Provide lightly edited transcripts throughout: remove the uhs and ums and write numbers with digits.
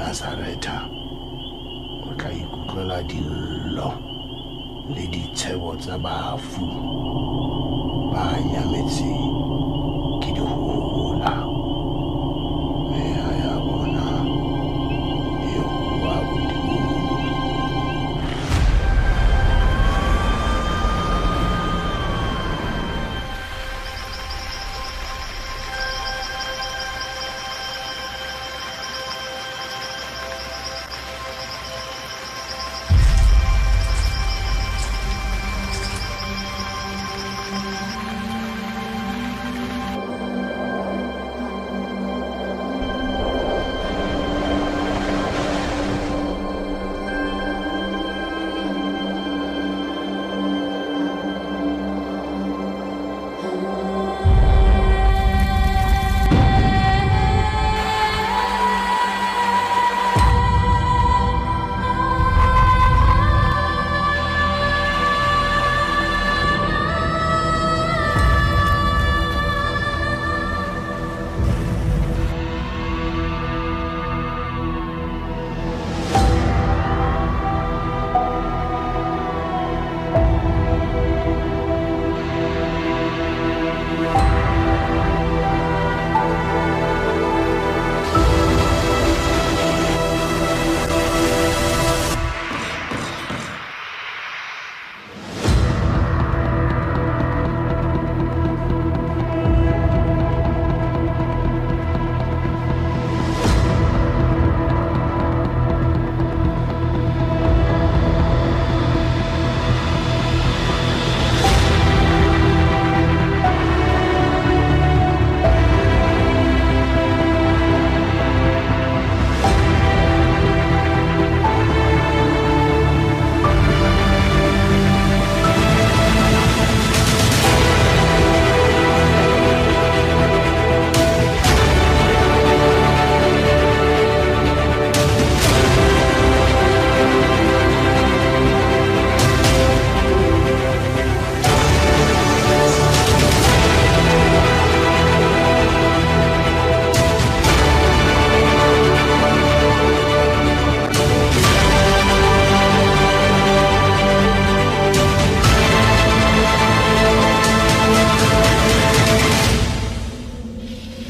Nazareta o tla ikutlwela dillo le ditshebo tsa bafu ba nyametseng ke dihohola. Meya ya bona e rua bodimong.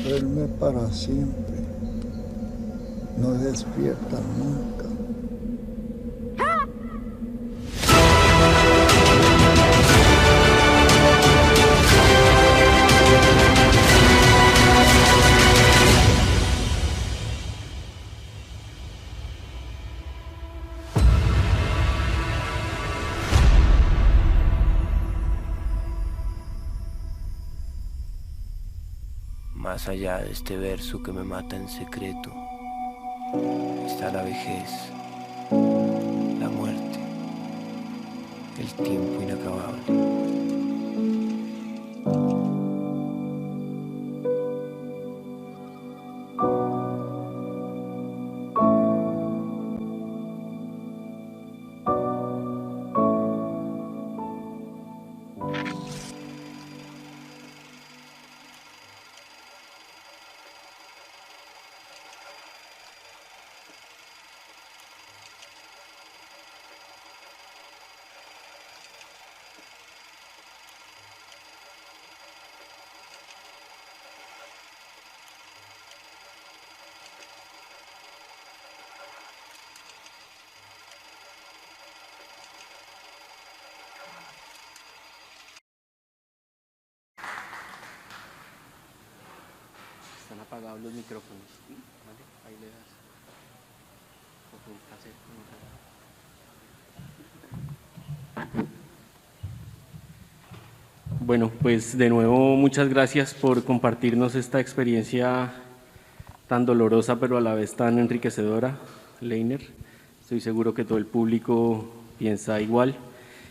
Duerme para siempre, no despierta nunca. Más allá de este verso que me mata en secreto, está la vejez, la muerte, el tiempo inacabable. Están apagados los micrófonos. ¿Vale? Ahí le das. Fue un placer. Bueno, pues de nuevo muchas gracias por compartirnos esta experiencia tan dolorosa pero a la vez tan enriquecedora, Leiner. Estoy seguro que todo el público piensa igual.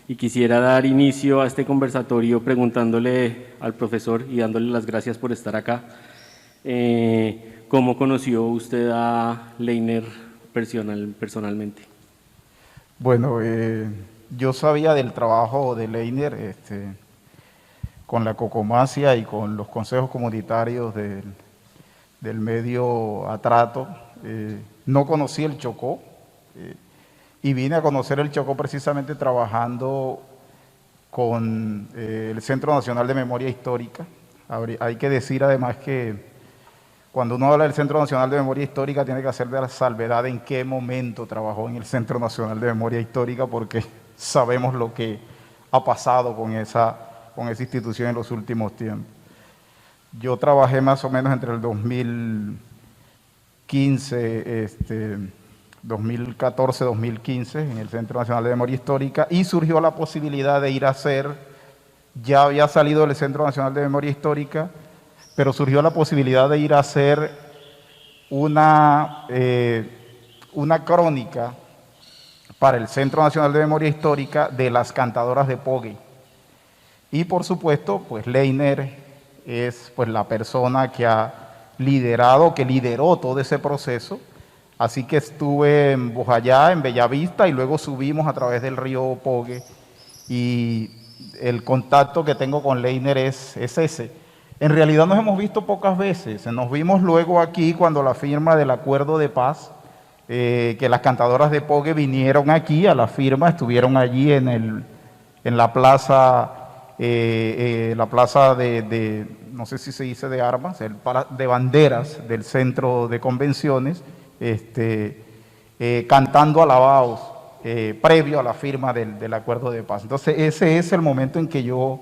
Y quisiera dar inicio a este conversatorio preguntándole al profesor y dándole las gracias por estar acá. ¿Cómo conoció usted a Leiner personalmente? Bueno, yo sabía del trabajo de Leiner con la Cocomasia y con los consejos comunitarios del medio Atrato. no conocí el Chocó, y vine a conocer el Chocó precisamente trabajando con el Centro Nacional de Memoria Histórica. Hay que decir además que cuando uno habla del Centro Nacional de Memoria Histórica tiene que hacer de la salvedad en qué momento trabajó en el Centro Nacional de Memoria Histórica, porque sabemos lo que ha pasado con esa institución en los últimos tiempos. Yo trabajé más o menos entre el 2014-2015 en el Centro Nacional de Memoria Histórica, y surgió la posibilidad de ir a hacer, ya había salido del Centro Nacional de Memoria Histórica, pero surgió la posibilidad de ir a hacer una crónica para el Centro Nacional de Memoria Histórica de las cantadoras de Pogue. Y por supuesto, pues Leiner es pues la persona que ha lideró todo ese proceso. Así que estuve en Bojayá, en Bellavista, y luego subimos a través del río Pogue, y el contacto que tengo con Leiner es ese. En realidad nos hemos visto pocas veces, nos vimos luego aquí cuando la firma del acuerdo de paz, que las cantadoras de Pogue vinieron aquí a la firma, estuvieron allí en la plaza, no sé si se dice de armas, de banderas del centro de convenciones, cantando alabados previo a la firma del acuerdo de paz. Entonces ese es el momento en que yo,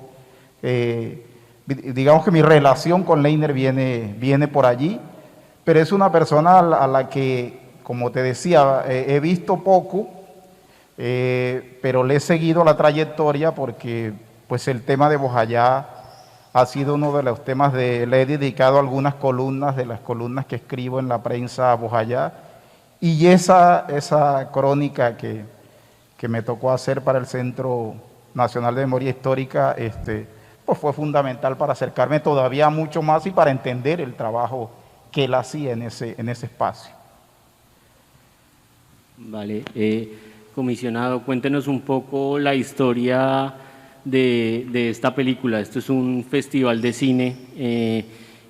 digamos que mi relación con Leiner viene por allí, pero es una persona a la que, como te decía, he visto poco, pero le he seguido la trayectoria porque pues el tema de Bojayá ha sido uno de los temas le he dedicado algunas columnas, de las columnas que escribo en la prensa Bojayá, y esa crónica que me tocó hacer para el Centro Nacional de Memoria Histórica, pues fue fundamental para acercarme todavía mucho más y para entender el trabajo que él hacía en ese espacio. Vale, comisionado, cuéntenos un poco la historia de esta película. Esto es un festival de cine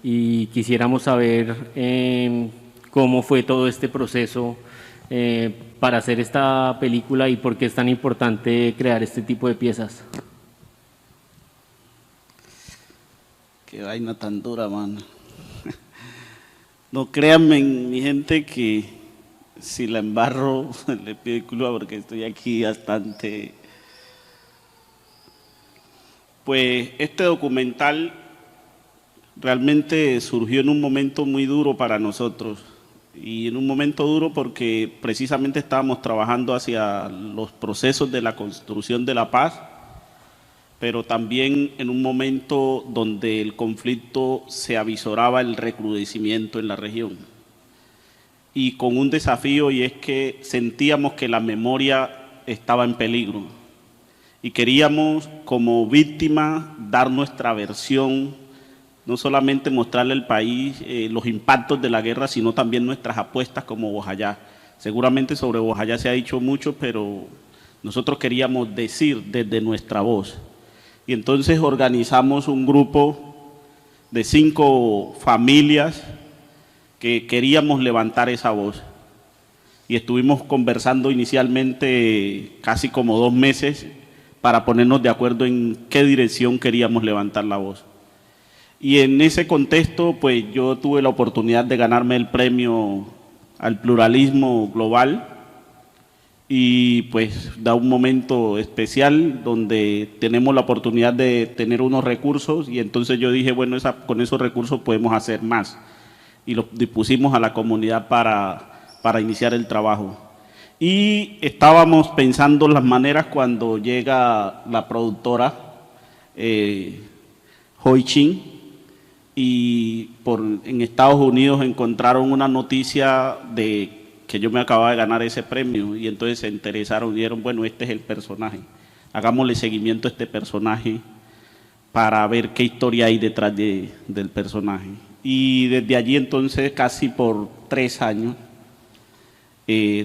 y quisiéramos saber cómo fue todo este proceso para hacer esta película y por qué es tan importante crear este tipo de piezas. Qué vaina tan dura, mano. No créanme, mi gente, que si la embarro, le pido disculpas porque estoy aquí bastante. Pues este documental realmente surgió en un momento muy duro para nosotros, y en un momento duro porque precisamente estábamos trabajando hacia los procesos de la construcción de la paz, pero también en un momento donde el conflicto se avisoraba el recrudecimiento en la región, y con un desafío, y es que sentíamos que la memoria estaba en peligro, y queríamos como víctima dar nuestra versión, no solamente mostrarle al país los impactos de la guerra, sino también nuestras apuestas como Bojayá. Seguramente sobre Bojayá se ha dicho mucho, pero nosotros queríamos decir desde nuestra voz. Y entonces organizamos un grupo de 5 familias que queríamos levantar esa voz. Y estuvimos conversando inicialmente casi como 2 meses para ponernos de acuerdo en qué dirección queríamos levantar la voz. Y en ese contexto, pues yo tuve la oportunidad de ganarme el premio al pluralismo global, y pues da un momento especial donde tenemos la oportunidad de tener unos recursos, y entonces yo dije, bueno, con esos recursos podemos hacer más, y los dispusimos a la comunidad para iniciar el trabajo. Y estábamos pensando las maneras cuando llega la productora Hoi Chin, y en Estados Unidos encontraron una noticia de que yo me acababa de ganar ese premio, y entonces se interesaron y dijeron, bueno, este es el personaje, hagámosle seguimiento a este personaje para ver qué historia hay detrás del personaje. Y desde allí entonces, casi por 3 años,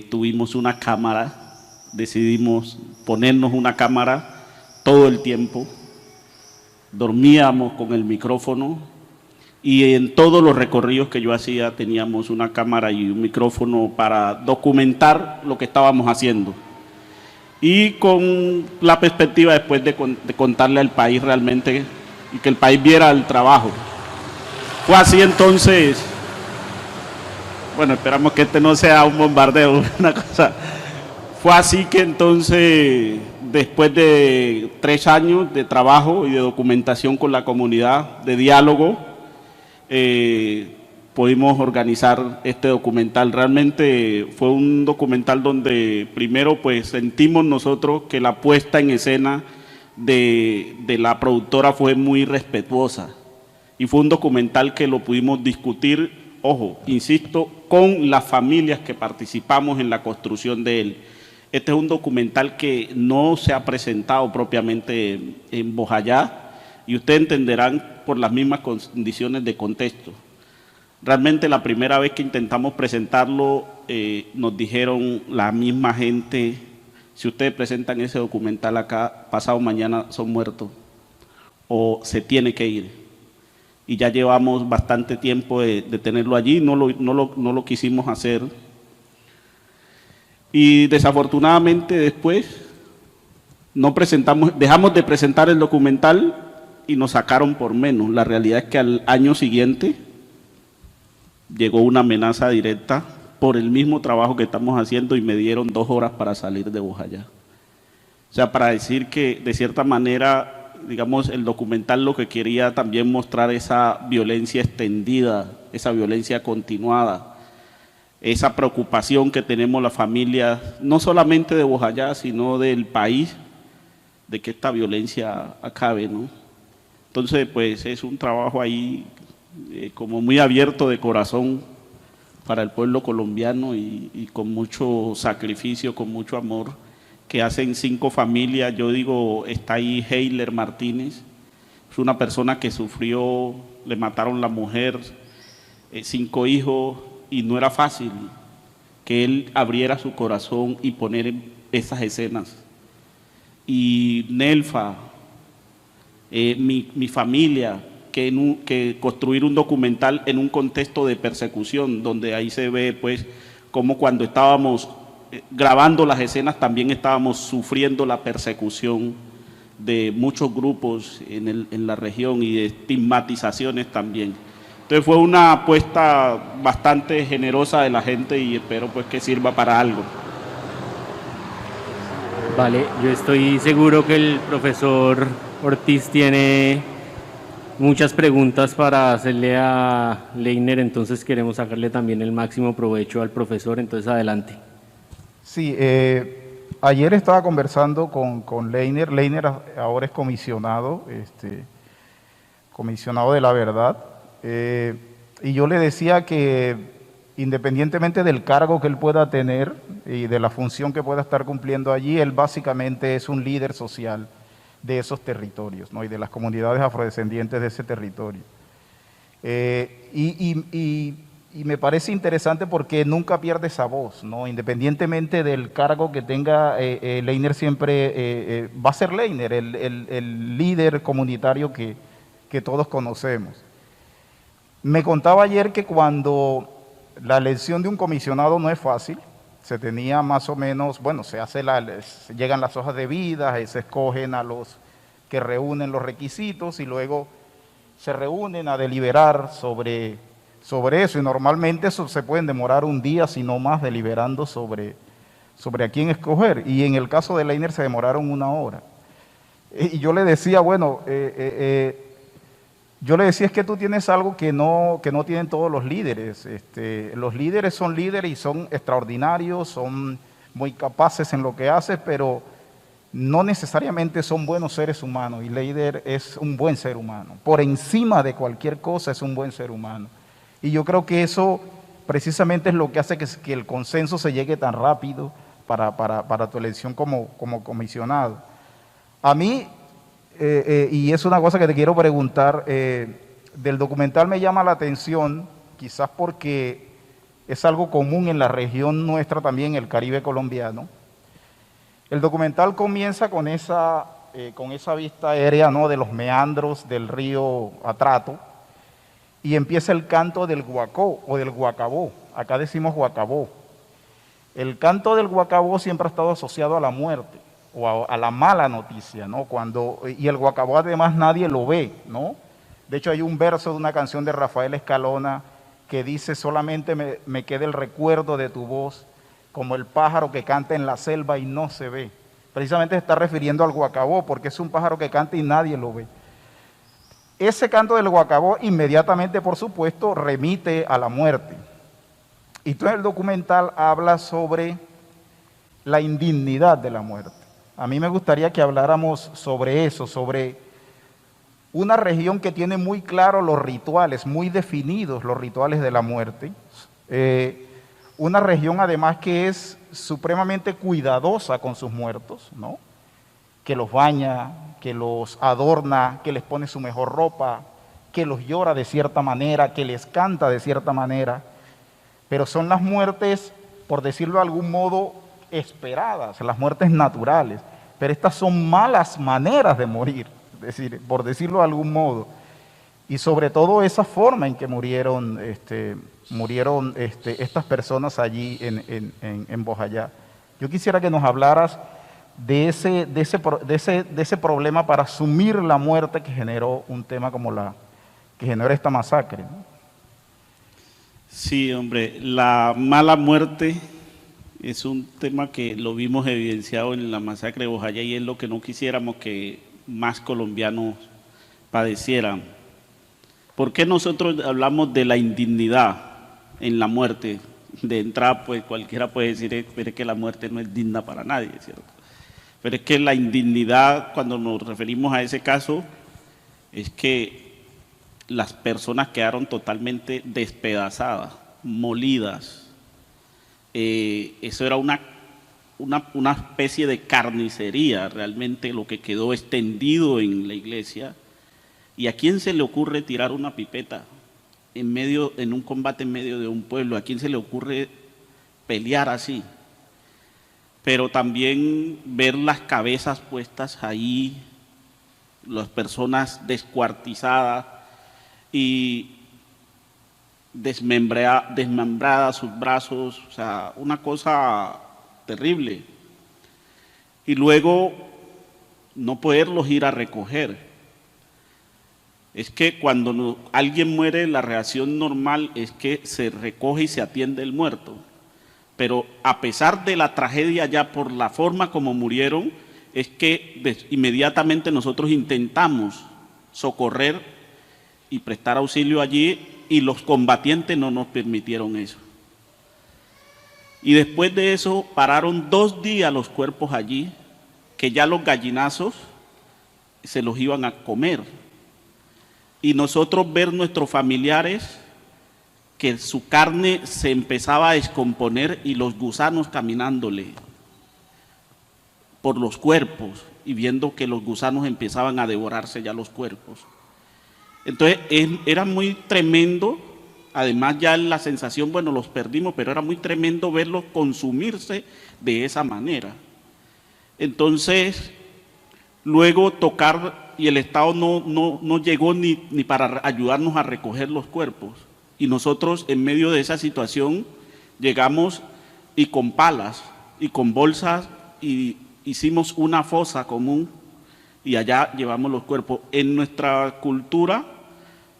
tuvimos una cámara, decidimos ponernos una cámara todo el tiempo, dormíamos con el micrófono, y en todos los recorridos que yo hacía teníamos una cámara y un micrófono para documentar lo que estábamos haciendo. Y con la perspectiva después de contarle al país realmente y que el país viera el trabajo. Fue así entonces, bueno, esperamos que este no sea un bombardeo, una cosa. Fue así que entonces, después de 3 años de trabajo y de documentación con la comunidad, de diálogo, pudimos organizar este documental. Realmente fue un documental donde primero pues sentimos nosotros que la puesta en escena de la productora fue muy respetuosa y fue un documental que lo pudimos discutir, ojo, insisto, con las familias que participamos en la construcción de él. Este es un documental que no se ha presentado propiamente en Bojayá y ustedes entenderán por las mismas condiciones de contexto. Realmente la primera vez que intentamos presentarlo, nos dijeron la misma gente, si ustedes presentan ese documental acá, pasado mañana son muertos o se tiene que ir. Y ya llevamos bastante tiempo de tenerlo allí, no lo quisimos hacer. Y desafortunadamente después dejamos de presentar el documental y nos sacaron por menos. La realidad es que al año siguiente llegó una amenaza directa por el mismo trabajo que estamos haciendo y me dieron 2 horas para salir de Bojayá. O sea, para decir que de cierta manera, digamos, el documental lo que quería también mostrar esa violencia extendida, esa violencia continuada, esa preocupación que tenemos las familias, no solamente de Bojayá, sino del país, de que esta violencia acabe, ¿no? Entonces, pues es un trabajo ahí como muy abierto de corazón para el pueblo colombiano y con mucho sacrificio, con mucho amor, que hacen 5 familias. Yo digo, está ahí Heiler Martínez, es una persona que sufrió, le mataron la mujer, 5 hijos, y no era fácil que él abriera su corazón y poner esas escenas. Y Nelfa, mi familia, que construir un documental en un contexto de persecución, donde ahí se ve pues como cuando estábamos grabando las escenas también estábamos sufriendo la persecución de muchos grupos en la región y de estigmatizaciones también. Entonces fue una apuesta bastante generosa de la gente y espero pues que sirva para algo. Vale, yo estoy seguro que el profesor Ortiz tiene muchas preguntas para hacerle a Leiner, entonces queremos sacarle también el máximo provecho al profesor, entonces adelante. Sí, ayer estaba conversando con Leiner. Leiner ahora es comisionado, comisionado de la verdad, y yo le decía que independientemente del cargo que él pueda tener y de la función que pueda estar cumpliendo allí, él básicamente es un líder social de esos territorios, ¿no? Y de las comunidades afrodescendientes de ese territorio. Y me parece interesante porque nunca pierde esa voz, ¿no? Independientemente del cargo que tenga, Leiner siempre va a ser Leiner, el líder comunitario que todos conocemos. Me contaba ayer que cuando la elección de un comisionado no es fácil, se tenía más o menos, bueno, llegan las hojas de vida, se escogen a los que reúnen los requisitos y luego se reúnen a deliberar sobre eso, y normalmente eso se pueden demorar un día, si no más, deliberando sobre a quién escoger, y en el caso de Leiner se demoraron 1 hora. Y yo le decía, bueno, es que tú tienes algo que no tienen todos los líderes. Los líderes son líderes y son extraordinarios, son muy capaces en lo que hacen, pero no necesariamente son buenos seres humanos, y Leiner es un buen ser humano. Por encima de cualquier cosa es un buen ser humano. Y yo creo que eso precisamente es lo que hace que el consenso se llegue tan rápido para tu elección como comisionado. A mí, y es una cosa que te quiero preguntar, del documental me llama la atención, quizás porque es algo común en la región nuestra también, el Caribe colombiano. El documental comienza con esa vista aérea, ¿no?, de los meandros del río Atrato, y empieza el canto del guacó o del guacabó. Acá decimos guacabó. El canto del guacabó siempre ha estado asociado a la muerte o a la mala noticia, ¿no? Y el guacabó además nadie lo ve, ¿no? De hecho hay un verso de una canción de Rafael Escalona que dice: solamente me queda el recuerdo de tu voz, como el pájaro que canta en la selva y no se ve. Precisamente se está refiriendo al guacabó, porque es un pájaro que canta y nadie lo ve. Ese canto del guacabó inmediatamente, por supuesto, remite a la muerte. Y todo el documental habla sobre la indignidad de la muerte. A mí me gustaría que habláramos sobre eso, sobre una región que tiene muy claros los rituales, muy definidos los rituales de la muerte. Una región además que es supremamente cuidadosa con sus muertos, ¿no? Que los baña, que los adorna, que les pone su mejor ropa, que los llora de cierta manera, que les canta de cierta manera. Pero son las muertes, por decirlo de algún modo, esperadas, las muertes naturales. Pero estas son malas maneras de morir, es decir, por decirlo de algún modo. Y sobre todo esa forma en que murieron estas personas allí en Bojayá. Yo quisiera que nos hablaras de ese problema para asumir la muerte que generó un tema como que generó esta masacre, ¿no? Sí, hombre, la mala muerte es un tema que lo vimos evidenciado en la masacre de Bojayá y es lo que no quisiéramos que más colombianos padecieran. ¿Por qué nosotros hablamos de la indignidad en la muerte? De entrada, pues cualquiera puede decir, pero es que la muerte no es digna para nadie, ¿cierto? Pero es que la indignidad, cuando nos referimos a ese caso, es que las personas quedaron totalmente despedazadas, molidas. Eso era una especie de carnicería, realmente lo que quedó extendido en la iglesia. ¿Y a quién se le ocurre tirar una pipeta en un combate en medio de un pueblo? ¿A quién se le ocurre pelear así? Pero también ver las cabezas puestas ahí, las personas descuartizadas y desmembradas sus brazos, o sea, una cosa terrible. Y luego no poderlos ir a recoger. Es que cuando alguien muere, la reacción normal es que se recoge y se atiende el muerto. Pero a pesar de la tragedia ya por la forma como murieron, es que inmediatamente nosotros intentamos socorrer y prestar auxilio allí y los combatientes no nos permitieron eso. Y después de eso pararon 2 días los cuerpos allí, que ya los gallinazos se los iban a comer. Y nosotros ver nuestros familiares que su carne se empezaba a descomponer y los gusanos caminándole por los cuerpos y viendo que los gusanos empezaban a devorarse ya los cuerpos. Entonces era muy tremendo, además ya la sensación, bueno, los perdimos, pero era muy tremendo verlos consumirse de esa manera. Entonces, luego tocar, y el Estado no llegó ni para ayudarnos a recoger los cuerpos. Y nosotros en medio de esa situación llegamos y con palas y con bolsas y hicimos una fosa común y allá llevamos los cuerpos. En nuestra cultura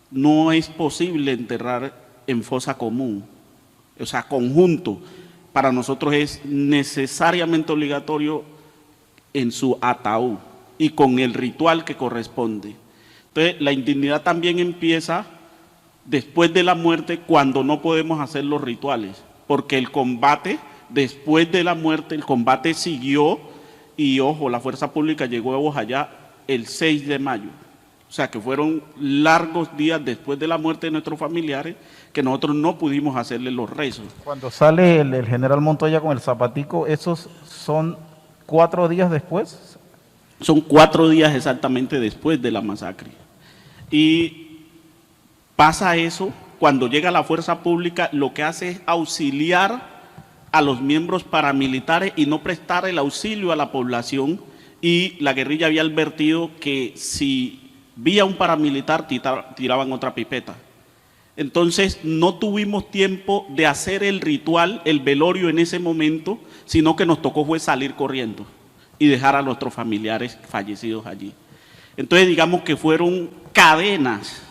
no es posible enterrar en fosa común, o sea, conjunto. Para nosotros es necesariamente obligatorio en su ataúd y con el ritual que corresponde. Entonces, la indignidad también empieza después de la muerte cuando no podemos hacer los rituales, porque el combate, después de la muerte, el combate siguió y, ojo, la fuerza pública llegó a Bojayá el 6 de mayo. O sea, que fueron largos días después de la muerte de nuestros familiares que nosotros no pudimos hacerle los rezos. Cuando sale el general Montoya con el zapatico, ¿esos son 4 días después? Son 4 días exactamente después de la masacre. Y pasa eso, cuando llega la fuerza pública, lo que hace es auxiliar a los miembros paramilitares y no prestar el auxilio a la población. Y la guerrilla había advertido que si vía un paramilitar tiraban otra pipeta. Entonces no tuvimos tiempo de hacer el ritual, el velorio en ese momento, sino que nos tocó fue salir corriendo y dejar a nuestros familiares fallecidos allí. Entonces digamos que fueron cadenas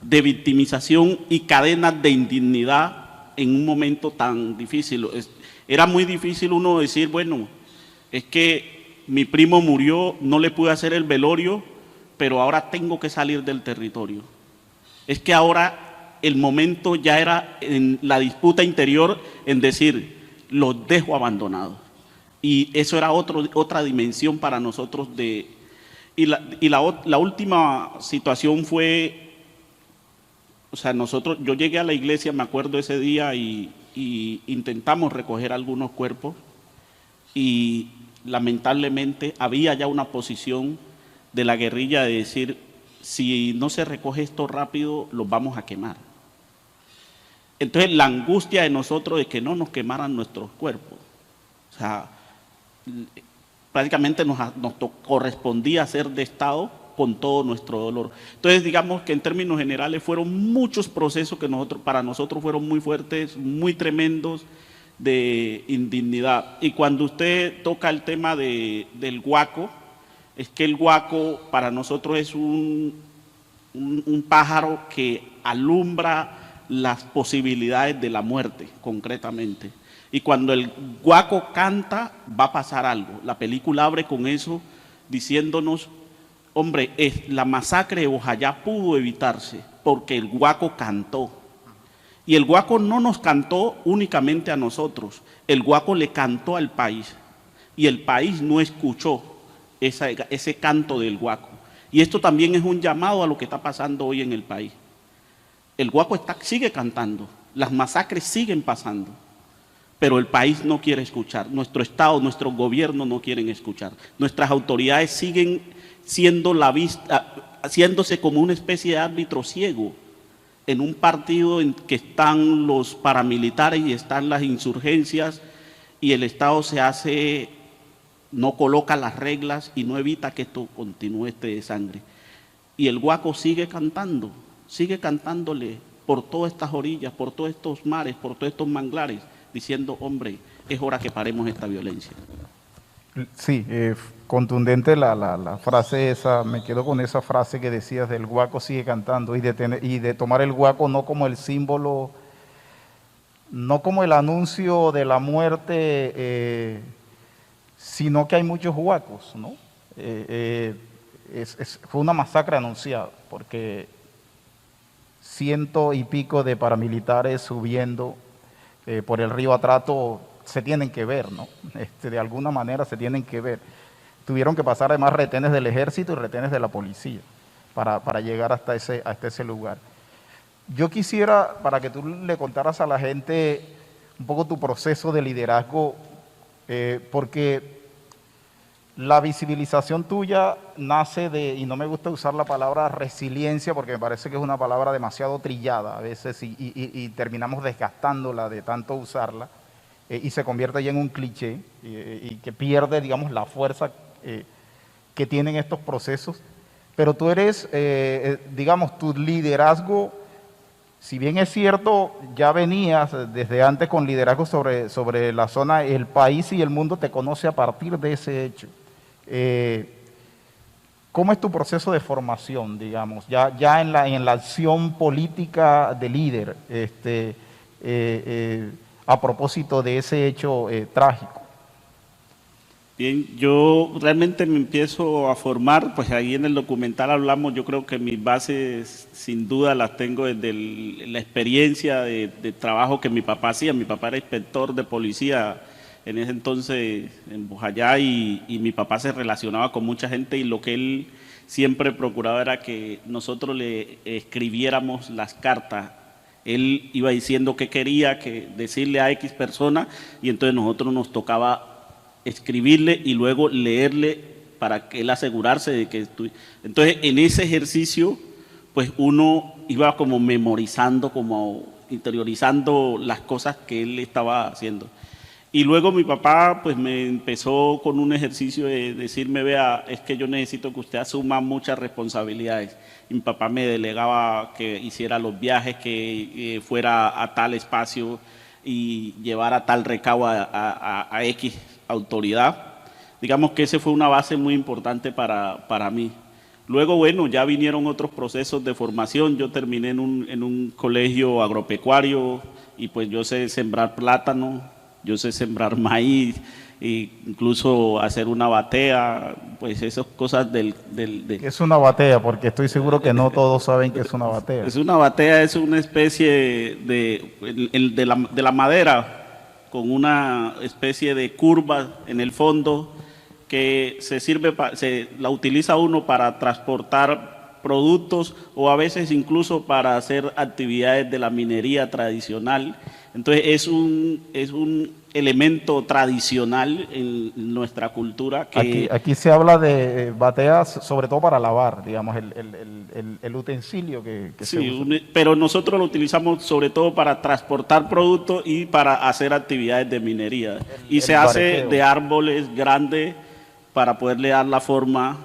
de victimización y cadenas de indignidad en un momento tan difícil. Era muy difícil uno decir, bueno, es que mi primo murió, no le pude hacer el velorio, pero ahora tengo que salir del territorio. Es que ahora el momento ya era en la disputa interior en decir, los dejo abandonados. Y eso era otra dimensión para nosotros de... Y la última situación fue, o sea, yo llegué a la iglesia, me acuerdo ese día, y intentamos recoger algunos cuerpos, y lamentablemente había ya una posición de la guerrilla de decir, si no se recoge esto rápido, los vamos a quemar. Entonces la angustia de nosotros de que no nos quemaran nuestros cuerpos, o sea, prácticamente nos correspondía ser de Estado con todo nuestro dolor. Entonces digamos que en términos generales fueron muchos procesos que para nosotros fueron muy fuertes, muy tremendos, de indignidad. Y cuando usted toca el tema del huaco, es que el huaco para nosotros es un pájaro que alumbra las posibilidades de la muerte, concretamente. Y cuando el huaco canta, va a pasar algo. La película abre con eso, diciéndonos, hombre, la masacre de Bojayá pudo evitarse, porque el huaco cantó. Y el huaco no nos cantó únicamente a nosotros, el huaco le cantó al país. Y el país no escuchó ese canto del huaco. Y esto también es un llamado a lo que está pasando hoy en el país. El huaco sigue cantando, las masacres siguen pasando, pero el país no quiere escuchar, nuestro Estado, nuestro gobierno no quieren escuchar. Nuestras autoridades siguen haciéndose como una especie de árbitro ciego en un partido en que están los paramilitares y están las insurgencias, y el Estado no coloca las reglas y no evita que esto continúe de sangre. Y el huaco sigue cantando, sigue cantándole por todas estas orillas, por todos estos mares, por todos estos manglares, diciendo, hombre, es hora que paremos esta violencia. Sí, contundente la frase esa, me quedo con esa frase que decías del huaco sigue cantando, y de tomar el huaco no como el símbolo, no como el anuncio de la muerte, sino que hay muchos huacos, ¿no? Fue una masacre anunciada, porque 100 y pico de paramilitares subiendo por el río Atrato se tienen que ver, ¿no? De alguna manera se tienen que ver. Tuvieron que pasar además retenes del ejército y retenes de la policía para llegar hasta ese lugar. Yo quisiera, para que tú le contaras a la gente un poco tu proceso de liderazgo, porque la visibilización tuya nace y no me gusta usar la palabra resiliencia porque me parece que es una palabra demasiado trillada a veces y terminamos desgastándola de tanto usarla, y se convierte ya en un cliché y que pierde, digamos, la fuerza que tienen estos procesos. Pero tú eres, digamos, tu liderazgo, si bien es cierto, ya venías desde antes con liderazgo sobre la zona, el país y el mundo te conoce a partir de ese hecho. ¿Cómo es tu proceso de formación, digamos, ya en la acción política de líder, a propósito de ese hecho trágico? Bien, yo realmente me empiezo a formar, pues ahí en el documental hablamos, yo creo que mis bases sin duda las tengo desde la experiencia de trabajo que mi papá hacía. Mi papá era inspector de policía en ese entonces en Bojayá, y mi papá se relacionaba con mucha gente, y lo que él siempre procuraba era que nosotros le escribiéramos las cartas. Él iba diciendo qué quería decirle a X persona, y entonces nosotros nos tocaba escribirle y luego leerle para que él asegurarse de que entonces en ese ejercicio pues uno iba como memorizando, como interiorizando las cosas que él estaba haciendo. Y luego mi papá pues me empezó con un ejercicio de decirme, vea, es que yo necesito que usted asuma muchas responsabilidades. Y mi papá me delegaba que hiciera los viajes, que fuera a tal espacio y llevara tal recabo a X autoridad. Digamos que ese fue una base muy importante para mí. Luego, bueno, ya vinieron otros procesos de formación. Yo terminé en un colegio agropecuario y pues yo sé sembrar plátano, yo sé sembrar maíz, e incluso hacer una batea, pues esas cosas ¿Qué es una batea? Porque estoy seguro que no todos saben qué es una batea. Es una batea, es una especie de la madera con una especie de curva en el fondo que la utiliza uno para transportar productos o a veces incluso para hacer actividades de la minería tradicional. Entonces es un elemento tradicional en nuestra cultura. Aquí se habla de bateas sobre todo para lavar, digamos, el utensilio que se usa. Pero nosotros lo utilizamos sobre todo para transportar productos y para hacer actividades de minería. Y se hace de árboles grandes para poderle dar la forma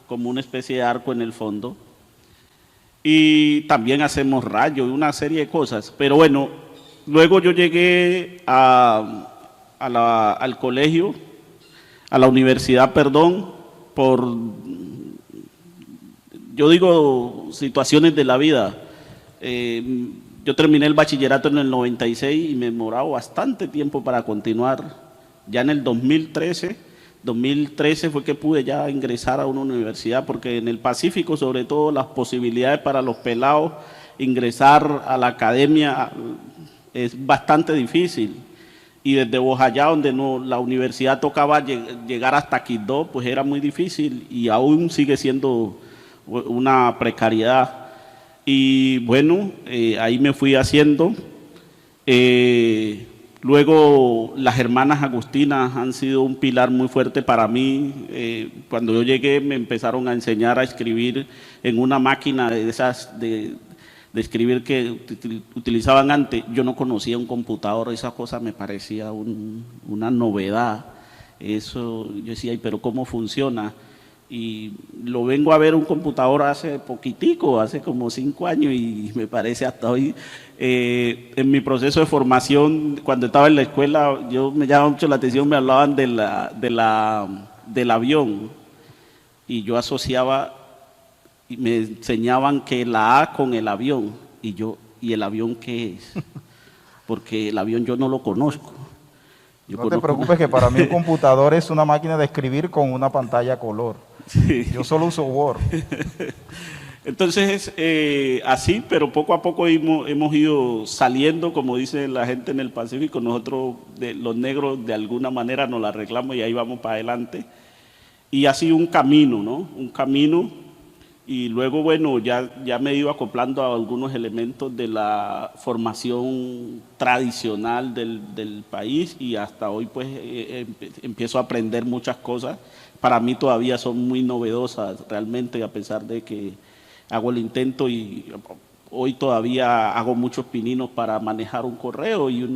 como una especie de arco en el fondo. Y también hacemos rayos y una serie de cosas. Pero bueno, luego yo llegué al colegio, a la universidad, perdón, por, yo digo, situaciones de la vida. Yo terminé el bachillerato en el 96 y me demoraba bastante tiempo para continuar. Ya en el 2013 fue que pude ya ingresar a una universidad, porque en el Pacífico, sobre todo, las posibilidades para los pelados ingresar a la academia es bastante difícil. Y desde Bojayá, donde la universidad tocaba llegar hasta Quibdó, pues era muy difícil y aún sigue siendo una precariedad. Y bueno, ahí me fui haciendo. Luego las hermanas agustinas han sido un pilar muy fuerte para mí. Cuando yo llegué me empezaron a enseñar a escribir en una máquina de esas de escribir que utilizaban antes. Yo no conocía un computador, esa cosa me parecía una novedad. Eso, yo decía, "Ay, pero ¿cómo funciona?" Y lo vengo a ver un computador hace poquitico, hace como 5 años y me parece hasta hoy. En mi proceso de formación, cuando estaba en la escuela, me llamaba mucho la atención, me hablaban del avión y yo asociaba y me enseñaban que la A con el avión ¿y el avión qué es? Porque el avión yo no lo conozco. No te preocupes que para mí un computador es una máquina de escribir con una pantalla a color. Sí. Yo solo uso Word. Entonces, así, pero poco a poco hemos ido saliendo, como dice la gente en el Pacífico, nosotros los negros de alguna manera nos la arreglamos y ahí vamos para adelante. Y ha sido un camino, ¿no? Un camino. Y luego, bueno, ya me he ido acoplando a algunos elementos de la formación tradicional del país y hasta hoy pues empiezo a aprender muchas cosas. Para mí todavía son muy novedosas realmente, a pesar de que hago el intento y hoy todavía hago muchos pininos para manejar un correo y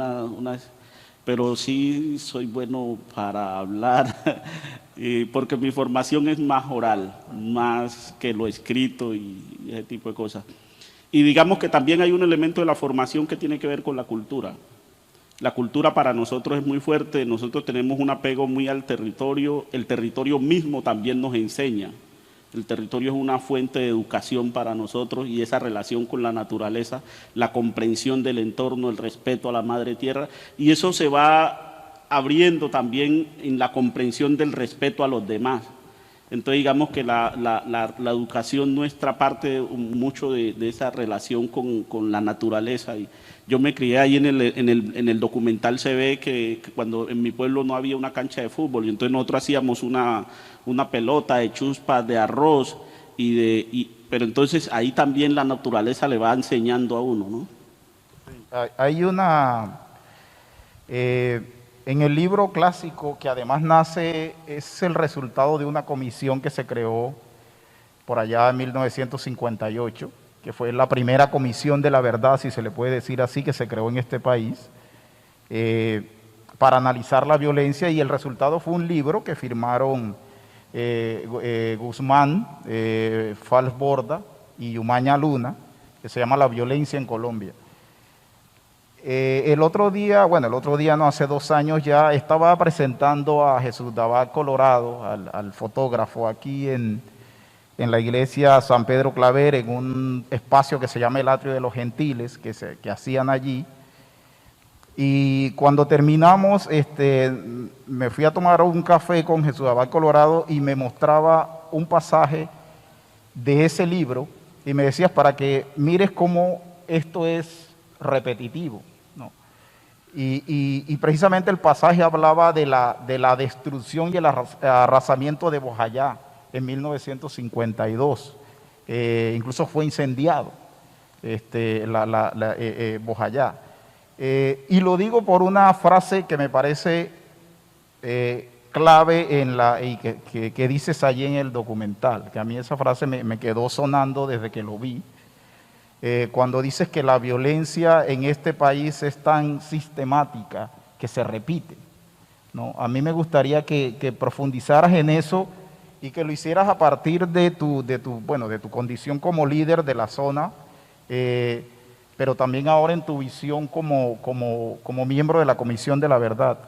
pero sí soy bueno para hablar, porque mi formación es más oral, más que lo escrito y ese tipo de cosas. Y digamos que también hay un elemento de la formación que tiene que ver con la cultura. La cultura para nosotros es muy fuerte, nosotros tenemos un apego muy al territorio, el territorio mismo también nos enseña. El territorio es una fuente de educación para nosotros y esa relación con la naturaleza, la comprensión del entorno, el respeto a la madre tierra, y eso se va abriendo también en la comprensión del respeto a los demás. Entonces digamos que la educación nuestra parte mucho de esa relación con la naturaleza. Y yo me crié ahí en el documental, se ve que cuando en mi pueblo no había una cancha de fútbol, y entonces nosotros hacíamos una pelota de chuspa, de arroz, pero entonces ahí también la naturaleza le va enseñando a uno, ¿no? Hay en el libro clásico, que además es el resultado de una comisión que se creó por allá en 1958, que fue la primera comisión de la verdad, si se le puede decir así, que se creó en este país. para analizar la violencia, y el resultado fue un libro que firmaron Guzmán, Falsborda y Umaña Luna, que se llama La violencia en Colombia. El otro día no, hace 2 años ya, estaba presentando a Jesús Dabal Colorado, al fotógrafo, aquí en la iglesia San Pedro Claver, en un espacio que se llama el Atrio de los Gentiles, que hacían allí. Y cuando terminamos, me fui a tomar un café con Jesús Dabal Colorado y me mostraba un pasaje de ese libro y me decías, para que mires cómo esto es repetitivo, ¿no? Y precisamente el pasaje hablaba de la destrucción y el arrasamiento de Bojayá en 1952. Incluso fue incendiado Bojayá. Y lo digo por una frase que me parece clave que dices allí en el documental, que a mí esa frase me quedó sonando desde que lo vi, cuando dices que la violencia en este país es tan sistemática que se repite, ¿no? A mí me gustaría que profundizaras en eso y que lo hicieras a partir de tu condición como líder de la zona, pero también ahora en tu visión como miembro de la Comisión de la Verdad.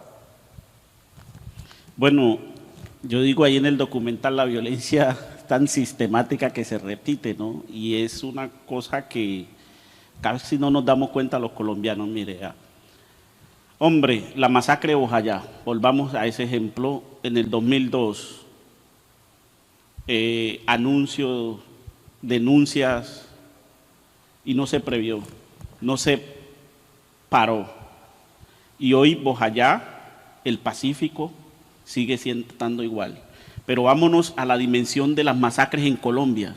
Bueno, yo digo ahí en el documental, la violencia tan sistemática que se repite, ¿no? Y es una cosa que casi no nos damos cuenta los colombianos. Mire, hombre, la masacre de Bojayá, volvamos a ese ejemplo, en el 2002, anuncios, denuncias, y no se previó, no se paró. Y hoy Bojayá, el Pacífico, sigue estando igual. Pero vámonos a la dimensión de las masacres en Colombia.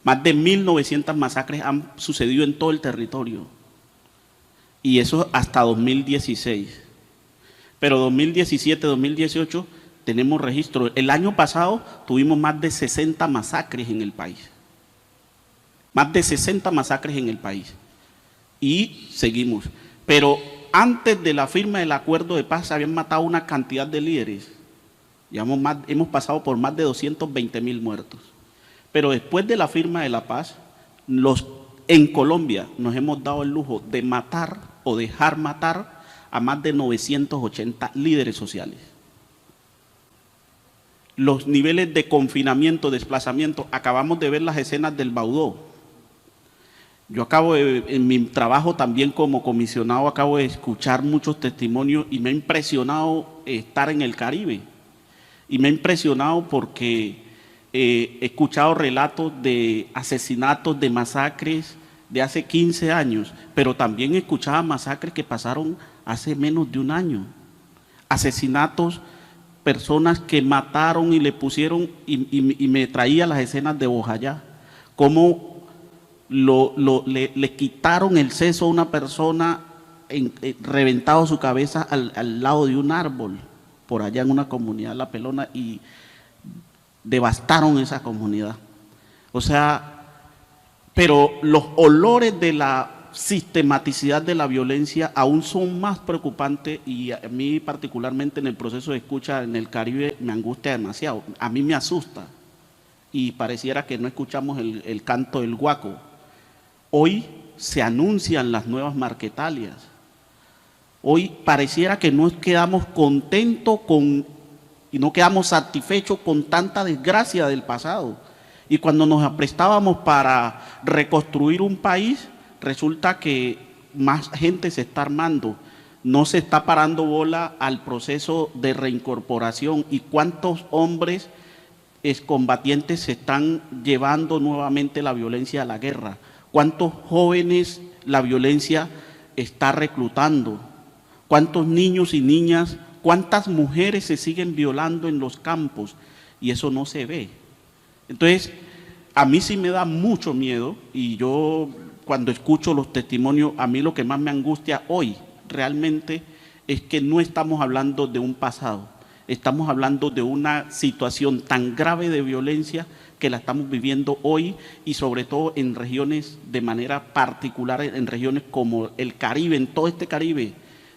Más de 1.900 masacres han sucedido en todo el territorio. Y eso hasta 2016. Pero 2017, 2018 tenemos registro. El año pasado tuvimos más de 60 masacres en el país. Más de 60 masacres en el país. Y seguimos. Pero antes de la firma del acuerdo de paz se habían matado una cantidad de líderes. Hemos pasado por más de 220.000 muertos. Pero después de la firma de la paz, en Colombia nos hemos dado el lujo de matar o dejar matar a más de 980 líderes sociales. Los niveles de confinamiento, desplazamiento, acabamos de ver las escenas del Baudó. Yo en mi trabajo también como comisionado, acabo de escuchar muchos testimonios y me ha impresionado estar en el Caribe. Y me ha impresionado porque he escuchado relatos de asesinatos, de masacres de hace 15 años, pero también he escuchado masacres que pasaron hace menos de un año. Asesinatos, personas que mataron y le pusieron, y me traía las escenas de Bojayá, cómo le quitaron el seso a una persona, reventado su cabeza al lado de un árbol, por allá en una comunidad, La Pelona, y devastaron esa comunidad. O sea, pero los olores de la sistematicidad de la violencia aún son más preocupantes, y a mí particularmente en el proceso de escucha en el Caribe me angustia demasiado, a mí me asusta, y pareciera que no escuchamos el canto del guaco. Hoy se anuncian las nuevas Marquetalias. Hoy pareciera que no quedamos contentos y no quedamos satisfechos con tanta desgracia del pasado. Y cuando nos aprestábamos para reconstruir un país, resulta que más gente se está armando. No se está parando bola al proceso de reincorporación. ¿Y cuántos hombres excombatientes se están llevando nuevamente la violencia a la guerra? ¿Cuántos jóvenes la violencia está reclutando? ¿Cuántos niños y niñas, cuántas mujeres se siguen violando en los campos? Y eso no se ve. Entonces, a mí sí me da mucho miedo, y yo cuando escucho los testimonios, a mí lo que más me angustia hoy realmente es que no estamos hablando de un pasado, estamos hablando de una situación tan grave de violencia que la estamos viviendo hoy, y sobre todo en regiones de manera particular, en regiones como el Caribe, en todo este Caribe,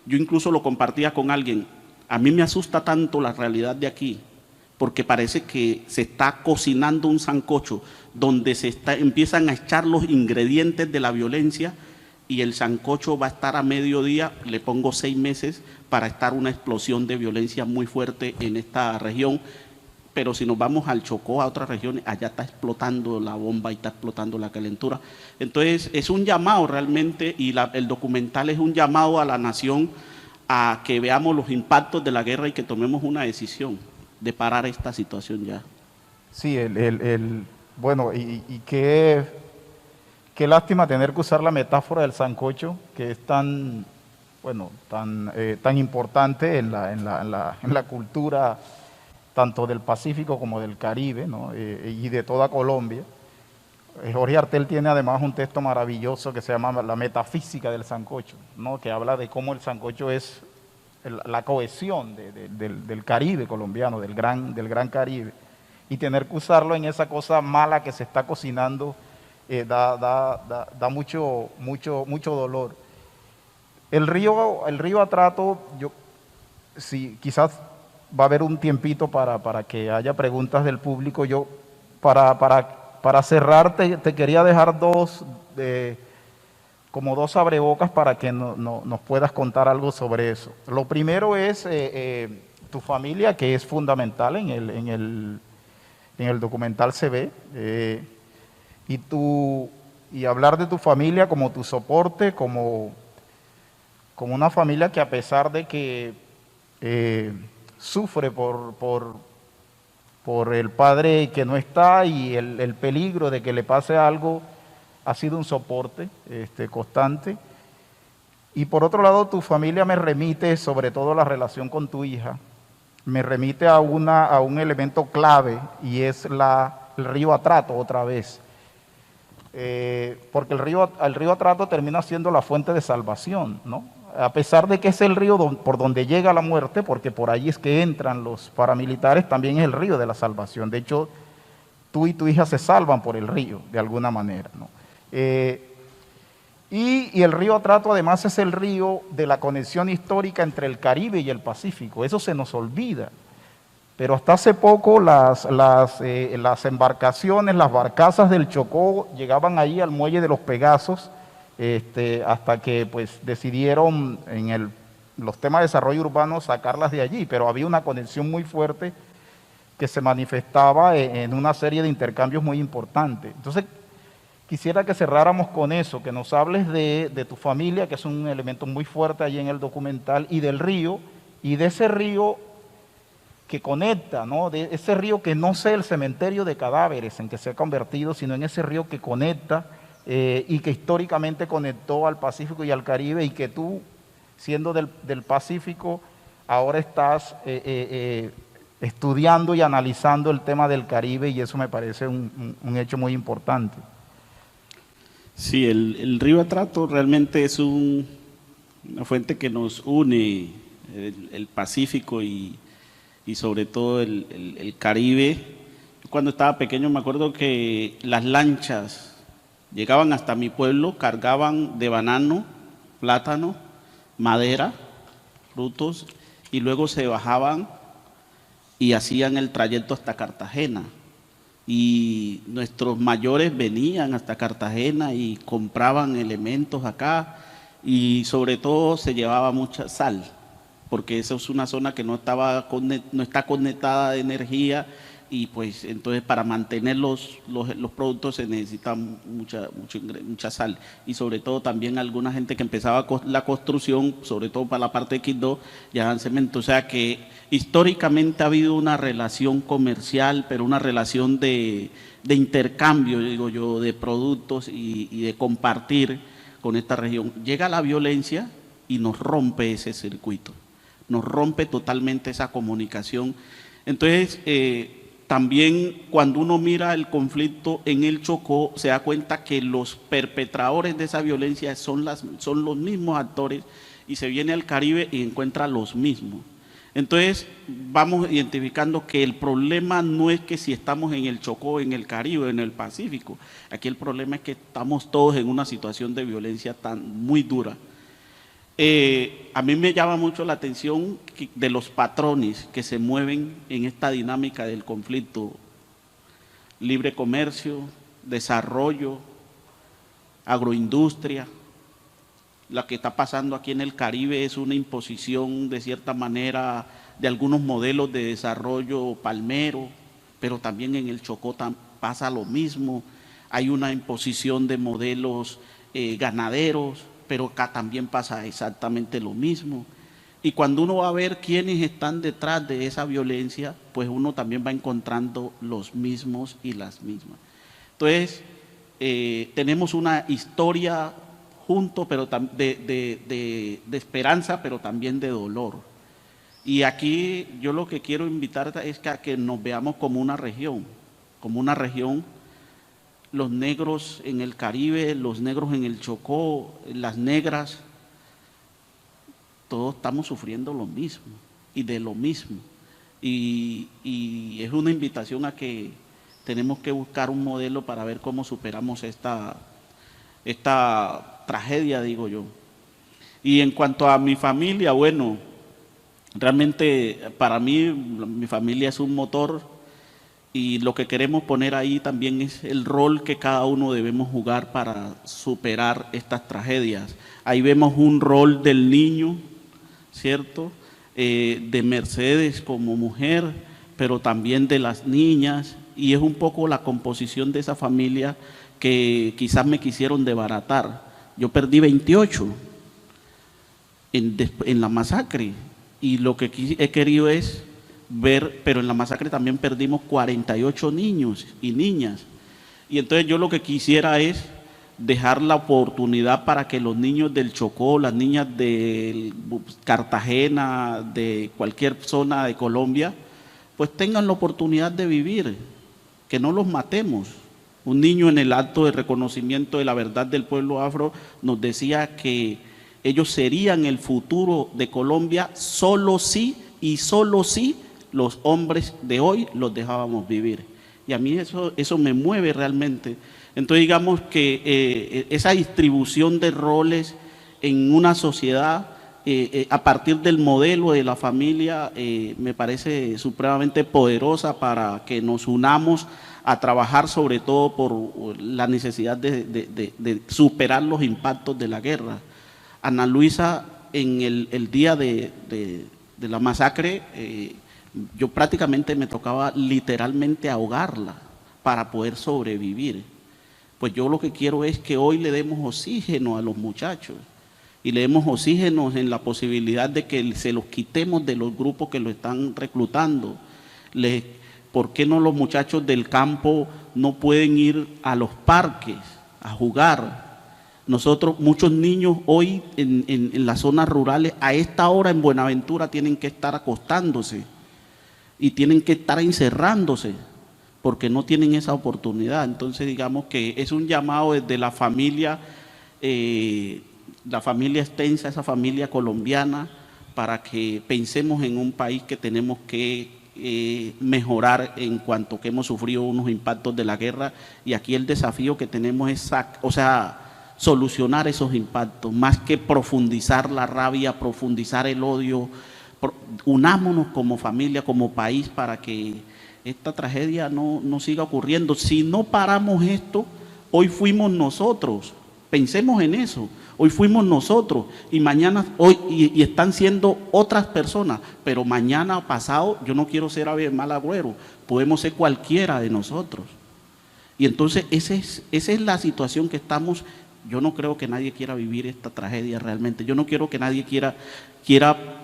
Yo incluso lo compartía con alguien. A mí me asusta tanto la realidad de aquí, porque parece que se está cocinando un sancocho donde empiezan a echar los ingredientes de la violencia, y el sancocho va a estar a mediodía, le pongo 6 meses para estar una explosión de violencia muy fuerte en esta región. Pero si nos vamos al Chocó, a otras regiones, allá está explotando la bomba y está explotando la calentura. Entonces es un llamado realmente, y el documental es un llamado a la nación a que veamos los impactos de la guerra y que tomemos una decisión de parar esta situación ya. Sí, bueno, y qué lástima tener que usar la metáfora del sancocho, que es tan, bueno, tan importante en la cultura tanto del Pacífico como del Caribe, ¿no? Y de toda Colombia. Jorge Artel tiene además un texto maravilloso que se llama La metafísica del sancocho, ¿no? Que habla de cómo el sancocho es la cohesión del Caribe colombiano, del gran Caribe, y tener que usarlo en esa cosa mala que se está cocinando da mucho dolor. El río Atrato, sí, quizás va a haber un tiempito para que haya preguntas del público. Yo, para cerrar, te quería dejar como dos abrebocas para que nos puedas contar algo sobre eso. Lo primero es tu familia, que es fundamental en el documental se ve, y hablar de tu familia como tu soporte, como una familia que, a pesar de que sufre por el padre que no está y el peligro de que le pase algo, ha sido un soporte constante. Y por otro lado, tu familia me remite, sobre todo la relación con tu hija, me remite a un elemento clave, y es el río Atrato otra vez. Porque el río Atrato termina siendo la fuente de salvación, ¿no? A pesar de que es el río por donde llega la muerte, porque por ahí es que entran los paramilitares, también es el río de la salvación. De hecho, tú y tu hija se salvan por el río, de alguna manera, ¿no? Y el río Atrato además es el río de la conexión histórica entre el Caribe y el Pacífico. Eso se nos olvida. Pero hasta hace poco las embarcaciones, las barcazas del Chocó llegaban ahí al muelle de los Pegasos, hasta que pues decidieron en los temas de desarrollo urbano sacarlas de allí, pero había una conexión muy fuerte que se manifestaba en una serie de intercambios muy importantes. Entonces, quisiera que cerráramos con eso, que nos hables de tu familia, que es un elemento muy fuerte allí en el documental, y del río, y de ese río que conecta, ¿no? De ese río que no sea el cementerio de cadáveres en que se ha convertido, sino en ese río que conecta, y que históricamente conectó al Pacífico y al Caribe, y que tú, siendo del Pacífico, ahora estás estudiando y analizando el tema del Caribe, y eso me parece un hecho muy importante. Sí, el río Atrato realmente es una fuente que nos une, el Pacífico y sobre todo el Caribe. Cuando estaba pequeño me acuerdo que las lanchas llegaban hasta mi pueblo, cargaban de banano, plátano, madera, frutos, y luego se bajaban y hacían el trayecto hasta Cartagena. Y nuestros mayores venían hasta Cartagena y compraban elementos acá, y sobre todo se llevaba mucha sal, porque esa es una zona que no está conectada de energía, y pues entonces para mantener los productos se necesita mucha sal, y sobre todo también alguna gente que empezaba la construcción, sobre todo para la parte de Quibdó, llevaban cemento. O sea que históricamente ha habido una relación comercial, pero una relación de intercambio, digo yo, de productos y de compartir con esta región. Llega la violencia y nos rompe ese circuito, nos rompe totalmente esa comunicación. Entonces, también cuando uno mira el conflicto en el Chocó, se da cuenta que los perpetradores de esa violencia son los mismos actores, y se viene al Caribe y encuentra los mismos. Entonces, vamos identificando que el problema no es que si estamos en el Chocó, en el Caribe, en el Pacífico. Aquí el problema es que estamos todos en una situación de violencia muy dura. A mí me llama mucho la atención de los patrones que se mueven en esta dinámica del conflicto. Libre comercio, desarrollo, agroindustria. Lo que está pasando aquí en el Caribe es una imposición de cierta manera de algunos modelos de desarrollo palmero, pero también en el Chocó pasa lo mismo. Hay una imposición de modelos ganaderos, pero acá también pasa exactamente lo mismo. Y cuando uno va a ver quiénes están detrás de esa violencia, pues uno también va encontrando los mismos y las mismas. Entonces, tenemos una historia junto, pero de esperanza, pero también de dolor. Y aquí yo lo que quiero invitar es a que nos veamos como una región, los negros en el Caribe, los negros en el Chocó, las negras, todos estamos sufriendo lo mismo y de lo mismo. Y es una invitación a que tenemos que buscar un modelo para ver cómo superamos esta tragedia, digo yo. Y en cuanto a mi familia, bueno, realmente para mí mi familia es un motor y lo que queremos poner ahí también es el rol que cada uno debemos jugar para superar estas tragedias. Ahí vemos un rol del niño, ¿cierto? De Mercedes como mujer, pero también de las niñas, y es un poco la composición de esa familia que quizás me quisieron desbaratar. Yo perdí 28 en la masacre, y lo que he querido es ver, pero en la masacre también perdimos 48 niños y niñas, y entonces yo lo que quisiera es dejar la oportunidad para que los niños del Chocó, las niñas de Cartagena, de cualquier zona de Colombia, pues tengan la oportunidad de vivir, que no los matemos. Un niño en el acto de reconocimiento de la verdad del pueblo afro nos decía que ellos serían el futuro de Colombia solo si y solo si los hombres de hoy los dejábamos vivir. Y a mí eso me mueve realmente. Entonces digamos que esa distribución de roles en una sociedad a partir del modelo de la familia me parece supremamente poderosa para que nos unamos a trabajar sobre todo por la necesidad de superar los impactos de la guerra. Ana Luisa, en el día de la masacre, yo prácticamente me tocaba literalmente ahogarla para poder sobrevivir. Pues yo lo que quiero es que hoy le demos oxígeno a los muchachos y le demos oxígeno en la posibilidad de que se los quitemos de los grupos que lo están reclutando. ¿Por qué no los muchachos del campo no pueden ir a los parques a jugar? Nosotros, muchos niños hoy en las zonas rurales, a esta hora en Buenaventura tienen que estar acostándose y tienen que estar encerrándose porque no tienen esa oportunidad. Entonces digamos que es un llamado desde la familia extensa, esa familia colombiana, para que pensemos en un país que tenemos que mejorar en cuanto que hemos sufrido unos impactos de la guerra, y aquí el desafío que tenemos es solucionar esos impactos, más que profundizar la rabia, profundizar el odio. Unámonos como familia, como país, para que esta tragedia no siga ocurriendo. Si no paramos esto, hoy fuimos nosotros, pensemos en eso, hoy fuimos nosotros y mañana, y están siendo otras personas, pero mañana o pasado, yo no quiero ser mal agüero, podemos ser cualquiera de nosotros. Y entonces esa es la situación que estamos. Yo no creo que nadie quiera vivir esta tragedia realmente. Yo no quiero que nadie quiera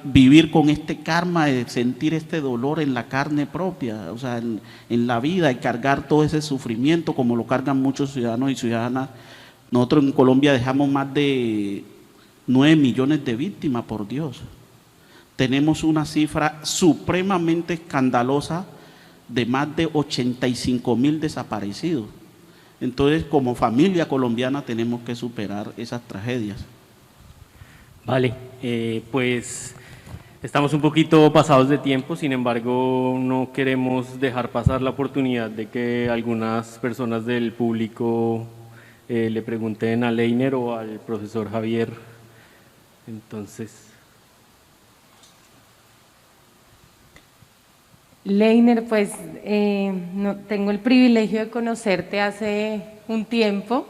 vivir con este karma de sentir este dolor en la carne propia, o sea, en la vida, y cargar todo ese sufrimiento como lo cargan muchos ciudadanos y ciudadanas. Nosotros en Colombia dejamos más de 9 millones de víctimas, por Dios. Tenemos una cifra supremamente escandalosa de más de 85.000 desaparecidos. Entonces, como familia colombiana tenemos que superar esas tragedias. Vale, pues estamos un poquito pasados de tiempo, sin embargo no queremos dejar pasar la oportunidad de que algunas personas del público le pregunten a Leiner o al profesor Javier Entonces, Leiner, pues tengo el privilegio de conocerte hace un tiempo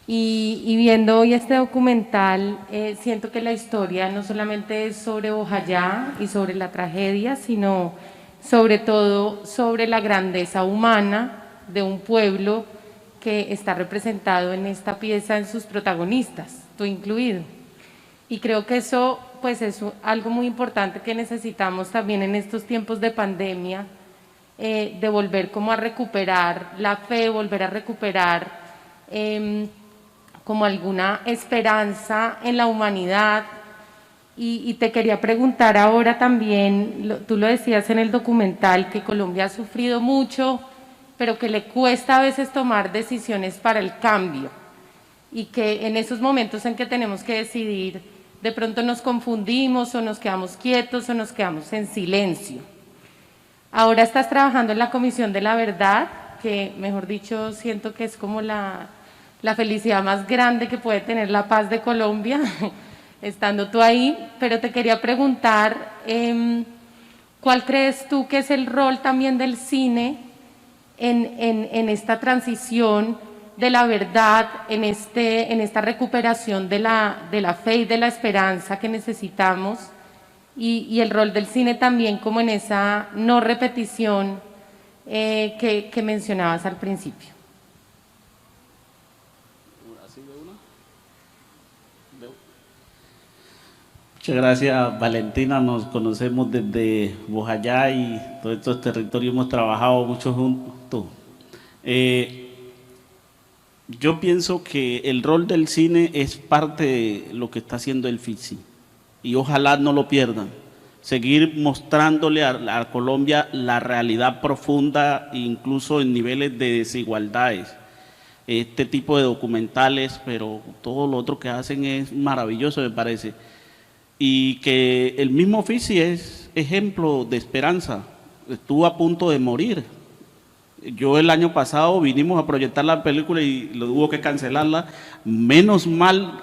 y viendo hoy este documental, siento que la historia no solamente es sobre Bojayá y sobre la tragedia, sino sobre todo sobre la grandeza humana de un pueblo que está representado en esta pieza en sus protagonistas, tú incluido. Y creo que eso pues es algo muy importante que necesitamos también en estos tiempos de pandemia, de volver como a recuperar la fe, volver a recuperar como alguna esperanza en la humanidad. Y te quería preguntar ahora también, tú lo decías en el documental, que Colombia ha sufrido mucho, pero que le cuesta a veces tomar decisiones para el cambio y que en esos momentos en que tenemos que decidir, de pronto nos confundimos o nos quedamos quietos o nos quedamos en silencio. Ahora estás trabajando en la Comisión de la Verdad, que mejor dicho siento que es como la felicidad más grande que puede tener la paz de Colombia, estando tú ahí, pero te quería preguntar, ¿cuál crees tú que es el rol también del cine en esta transición de la verdad, en esta recuperación de la fe y de la esperanza que necesitamos, y el rol del cine también como en esa no repetición que mencionabas al principio? Muchas gracias, Valentina. Nos conocemos desde Bojayá y todos estos territorios hemos trabajado mucho juntos. Yo pienso que el rol del cine es parte de lo que está haciendo el FICSI y ojalá no lo pierdan. Seguir mostrándole a Colombia la realidad profunda, incluso en niveles de desigualdades. Este tipo de documentales, pero todo lo otro que hacen es maravilloso, me parece. Y que el mismo FICSI es ejemplo de esperanza. Estuvo a punto de morir. Yo el año pasado vinimos a proyectar la película y lo hubo que cancelarla. Menos mal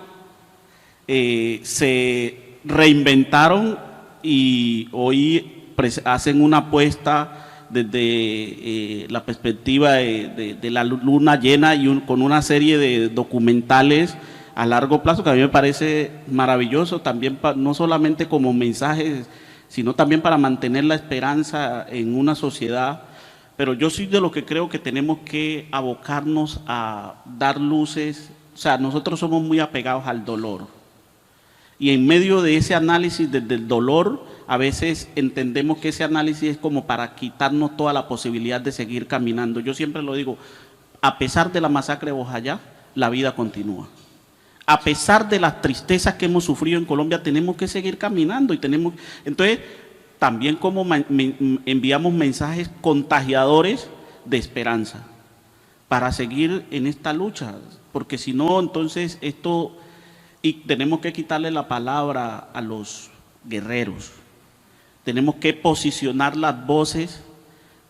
se reinventaron y hoy hacen una apuesta desde la perspectiva de la luna llena y con una serie de documentales a largo plazo que a mí me parece maravilloso, también no solamente como mensajes, sino también para mantener la esperanza en una sociedad. Pero yo soy de los que creo que tenemos que abocarnos a dar luces. O sea, nosotros somos muy apegados al dolor. Y en medio de ese análisis desde el dolor, a veces entendemos que ese análisis es como para quitarnos toda la posibilidad de seguir caminando. Yo siempre lo digo, a pesar de la masacre de Bojayá, la vida continúa. A pesar de las tristezas que hemos sufrido en Colombia, tenemos que seguir caminando y tenemos. Entonces, también como enviamos mensajes contagiadores de esperanza para seguir en esta lucha, porque si no, entonces esto, y tenemos que quitarle la palabra a los guerreros, tenemos que posicionar las voces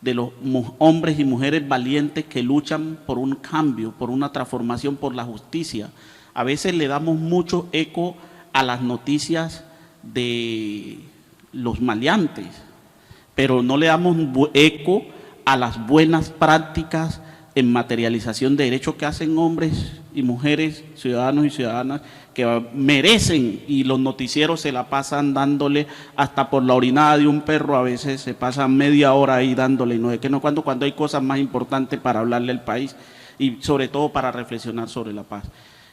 de los hombres y mujeres valientes que luchan por un cambio, por una transformación, por la justicia. A veces le damos mucho eco a las noticias de los maleantes, pero no le damos eco a las buenas prácticas en materialización de derechos que hacen hombres y mujeres, ciudadanos y ciudadanas que merecen, y los noticieros se la pasan dándole hasta por la orinada de un perro, a veces se pasan media hora ahí dándole, y no sé qué, no cuando hay cosas más importantes para hablarle al país y sobre todo para reflexionar sobre la paz.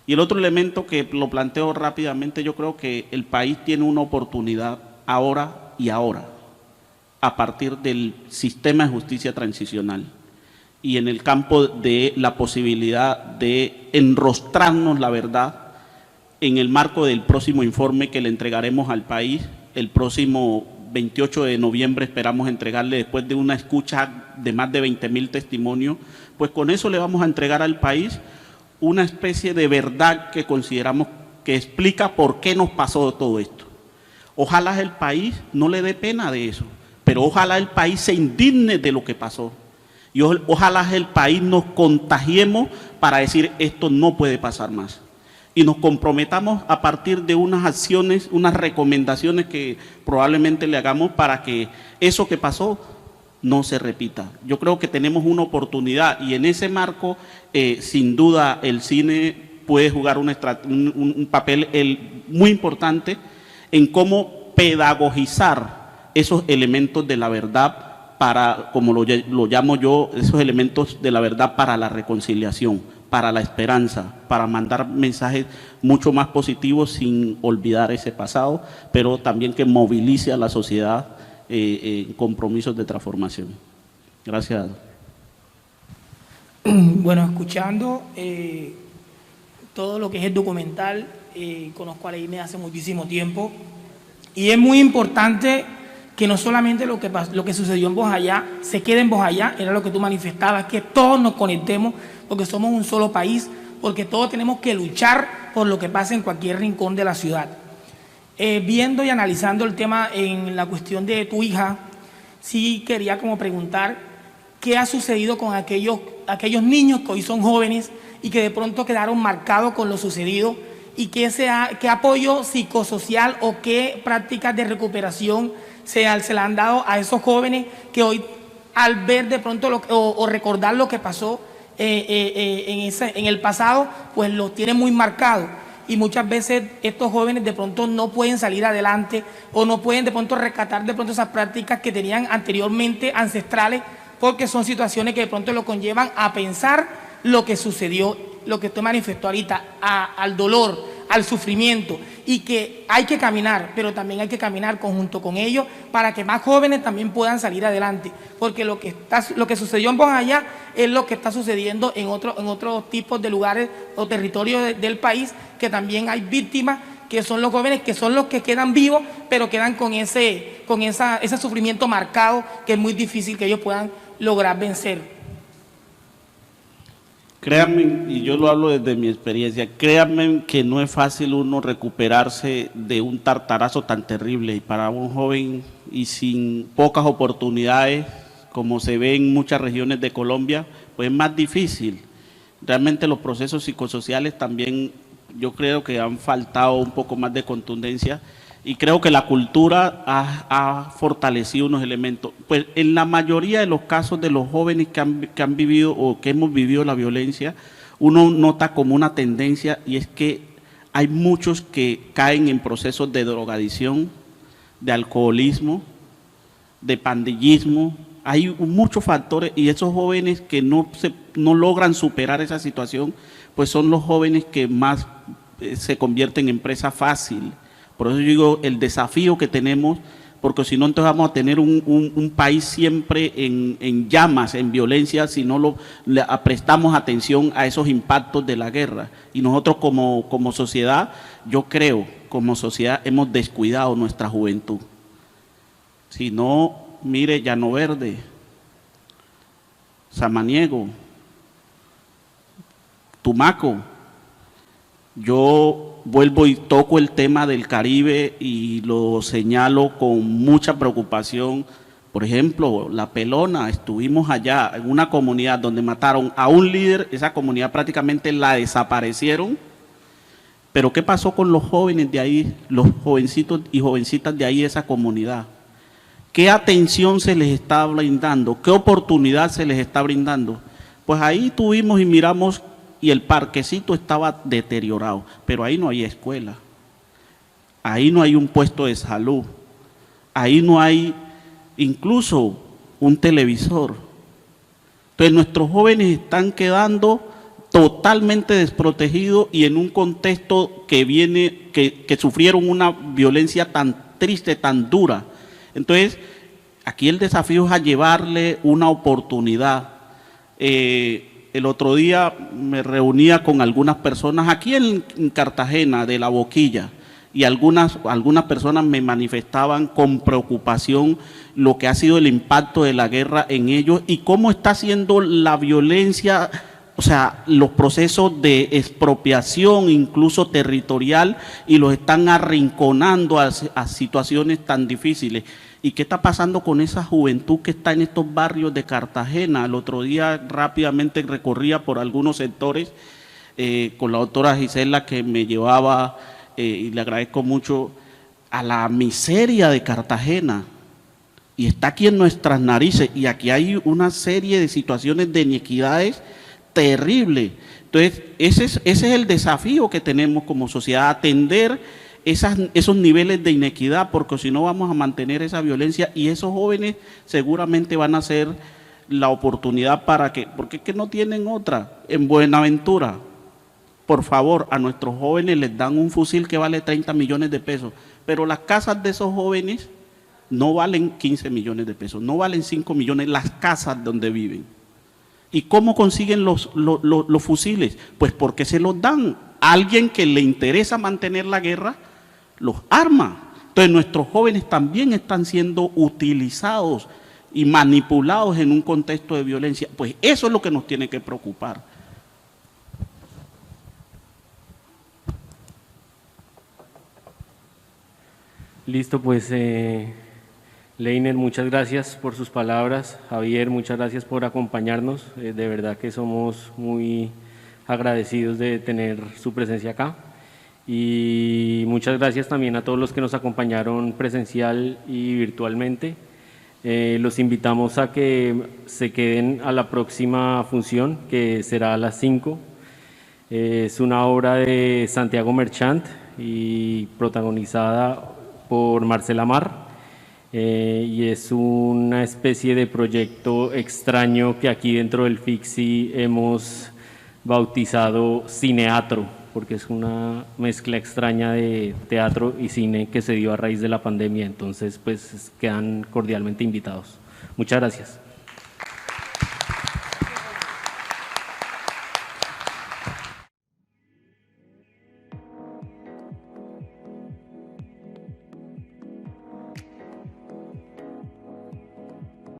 Y el otro elemento que lo planteo rápidamente, yo creo que el país tiene una oportunidad ahora, a partir del sistema de justicia transicional y en el campo de la posibilidad de enrostrarnos la verdad en el marco del próximo informe que le entregaremos al país. El próximo 28 de noviembre esperamos entregarle, después de una escucha de más de 20,000 testimonios, pues con eso le vamos a entregar al país una especie de verdad que consideramos que explica por qué nos pasó todo esto. Ojalá el país no le dé pena de eso, pero ojalá el país se indigne de lo que pasó. Y ojalá el país nos contagiemos para decir esto no puede pasar más. y nos comprometamos a partir de unas acciones, unas recomendaciones que probablemente le hagamos para que eso que pasó no se repita. Yo creo que tenemos una oportunidad y en ese marco, sin duda, el cine puede jugar un papel muy importante en cómo pedagogizar esos elementos de la verdad para, como lo llamo yo, esos elementos de la verdad para la reconciliación, para la esperanza, para mandar mensajes mucho más positivos sin olvidar ese pasado, pero también que movilice a la sociedad en compromisos de transformación. Gracias. Bueno, escuchando todo lo que es el documental, conozco a Leiner hace muchísimo tiempo y es muy importante que no solamente lo que sucedió en Bojayá se quede en Bojayá, era lo que tú manifestabas, que todos nos conectemos porque somos un solo país, porque todos tenemos que luchar por lo que pasa en cualquier rincón de la ciudad. Viendo y analizando el tema en la cuestión de tu hija, sí quería como preguntar qué ha sucedido con aquellos niños que hoy son jóvenes y que de pronto quedaron marcados con lo sucedido y qué apoyo psicosocial o qué prácticas de recuperación se le han dado a esos jóvenes que hoy al ver de pronto o recordar lo que pasó en el pasado, pues lo tienen muy marcado. Y muchas veces estos jóvenes de pronto no pueden salir adelante o no pueden de pronto rescatar de pronto esas prácticas que tenían anteriormente ancestrales, porque son situaciones que de pronto lo conllevan a pensar lo que sucedió, lo que usted manifestó ahorita, al dolor, al sufrimiento, y que hay que caminar, pero también hay que caminar conjunto con ellos para que más jóvenes también puedan salir adelante, porque lo que sucedió en Bojayá es lo que está sucediendo en otros tipos de lugares o territorios del país, que también hay víctimas que son los jóvenes, que son los que quedan vivos, pero quedan con ese sufrimiento marcado, que es muy difícil que ellos puedan lograr vencer. Créanme, y yo lo hablo desde mi experiencia, créanme que no es fácil uno recuperarse de un tartarazo tan terrible. Y para un joven y sin pocas oportunidades, como se ve en muchas regiones de Colombia, pues es más difícil. Realmente los procesos psicosociales también yo creo que han faltado un poco más de contundencia y creo que la cultura ha fortalecido unos elementos. Pues en la mayoría de los casos de los jóvenes que han vivido o que hemos vivido la violencia, uno nota como una tendencia y es que hay muchos que caen en procesos de drogadicción, de alcoholismo, de pandillismo. Hay muchos factores y esos jóvenes que no logran superar esa situación, pues son los jóvenes que más se convierten en presa fácil. Por eso yo digo el desafío que tenemos, porque si no entonces vamos a tener un país siempre en llamas, en violencia, si no le prestamos atención a esos impactos de la guerra. Y nosotros como sociedad, yo creo, como sociedad hemos descuidado nuestra juventud. Si no, mire Llano Verde, Samaniego, Tumaco. Yo vuelvo y toco el tema del Caribe y lo señalo con mucha preocupación. Por ejemplo, La Pelona, estuvimos allá en una comunidad donde mataron a un líder, esa comunidad prácticamente la desaparecieron. Pero ¿qué pasó con los jóvenes de ahí, los jovencitos y jovencitas de ahí de esa comunidad? ¿Qué atención se les está brindando? ¿Qué oportunidad se les está brindando? Pues ahí tuvimos y miramos y el parquecito estaba deteriorado, pero ahí no hay escuela, ahí no hay un puesto de salud, ahí no hay incluso un televisor. Entonces nuestros jóvenes están quedando totalmente desprotegidos y en un contexto que sufrieron una violencia tan triste, tan dura. Entonces, aquí el desafío es a llevarle una oportunidad. El otro día me reunía con algunas personas aquí en Cartagena, de La Boquilla, y algunas personas me manifestaban con preocupación lo que ha sido el impacto de la guerra en ellos y cómo está siendo la violencia, o sea, los procesos de expropiación, incluso territorial, y los están arrinconando a situaciones tan difíciles. ¿Y qué está pasando con esa juventud que está en estos barrios de Cartagena? El otro día rápidamente recorría por algunos sectores con la doctora Gisela, que me llevaba, y le agradezco mucho, a la miseria de Cartagena. Y está aquí en nuestras narices, y aquí hay una serie de situaciones de inequidades terribles. Entonces, ese es el desafío que tenemos como sociedad, atender esos niveles de inequidad, porque si no vamos a mantener esa violencia, y esos jóvenes seguramente van a ser la oportunidad para que, porque es que no tienen otra. En Buenaventura, por favor, a nuestros jóvenes les dan un fusil que vale 30 millones de pesos, pero las casas de esos jóvenes no valen 15 millones de pesos, no valen 5 millones las casas donde viven. ¿Y cómo consiguen los fusiles? Pues porque se los dan. Alguien que le interesa mantener la guerra, los arma. Entonces nuestros jóvenes también están siendo utilizados y manipulados en un contexto de violencia. Pues eso es lo que nos tiene que preocupar. Listo, pues Leiner, muchas gracias por sus palabras. Javier, muchas gracias por acompañarnos. De verdad que somos muy agradecidos de tener su presencia acá. Y muchas gracias también a todos los que nos acompañaron presencial y virtualmente. Los invitamos a que se queden a la próxima función, que será a las 5. Es una obra de Santiago Merchant y protagonizada por Marcela Mar. Y es una especie de proyecto extraño que aquí dentro del FICSI hemos bautizado Cineatro, porque es una mezcla extraña de teatro y cine que se dio a raíz de la pandemia. Entonces, pues quedan cordialmente invitados. Muchas gracias.